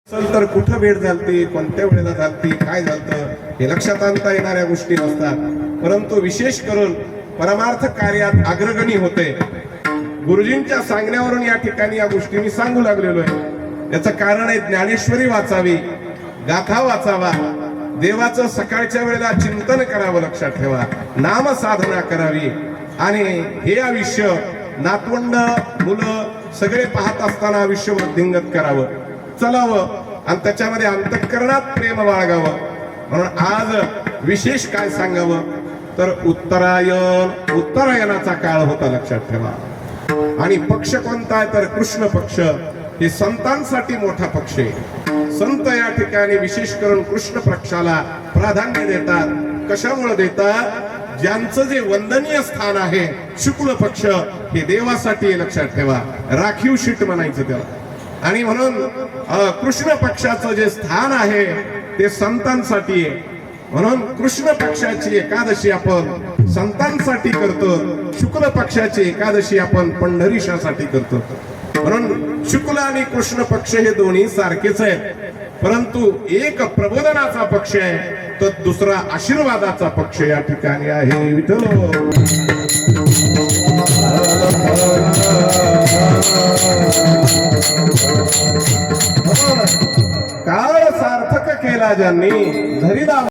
असेल तर कुठं भेट झालती, कोणत्या वेळेला झालती, काय झालं हे लक्षात आणता येणाऱ्या गोष्टी नसतात. परंतु विशेष करून परमार्थ कार्यात अग्रगणी होते. गुरुजींच्या सांगण्यावरून या ठिकाणी या गोष्टी मी सांगू लागलेलो आहे. याचं कारण आहे ज्ञानेश्वरी वाचावी, गाथा वाचावा, देवाचं सकाळच्या वेळेला चिंतन करावं, लक्षात ठेवा, नाम साधना करावी. आणि हे आयुष्य नातवंड मुलं सगळे पाहत असताना आयुष्य वृद्धिंगत करावं, चलावं आणि त्याच्यामध्ये अंतःकरणात प्रेम बाळगावं. म्हणून आज विशेष काय सांगावं तर उत्तरायणाचा काळ होता, लक्षात ठेवा. आणि पक्ष कोणता आहे तर कृष्ण पक्ष. हे संतांसाठी मोठा पक्ष आहे. संत या ठिकाणी विशेष करून कृष्ण पक्षाला प्राधान्य देतात. कशामुळे देतात? ज्यांचं जे वंदनीय स्थान आहे शुक्ल पक्ष, हे देवासाठी, लक्षात ठेवा, राखीव शीट म्हणायचं त्याला. आणि म्हणून कृष्ण पक्षाचं जे स्थान आहे ते संतांसाठी आहे. म्हणून कृष्ण पक्षाची एकादशी आपण संतांसाठी करतो, शुक्ल पक्षाची एकादशी आपण पंढरीशासाठी करतो. म्हणून शुक्ल आणि कृष्ण पक्ष हे दोन्ही सारखेच आहेत, परंतु एक प्रबोधनाचा पक्ष आहे तर दुसरा आशीर्वादाचा पक्ष या ठिकाणी आहे. विठ्ठल काळ सार्थक केला ज्यांनी धरिदा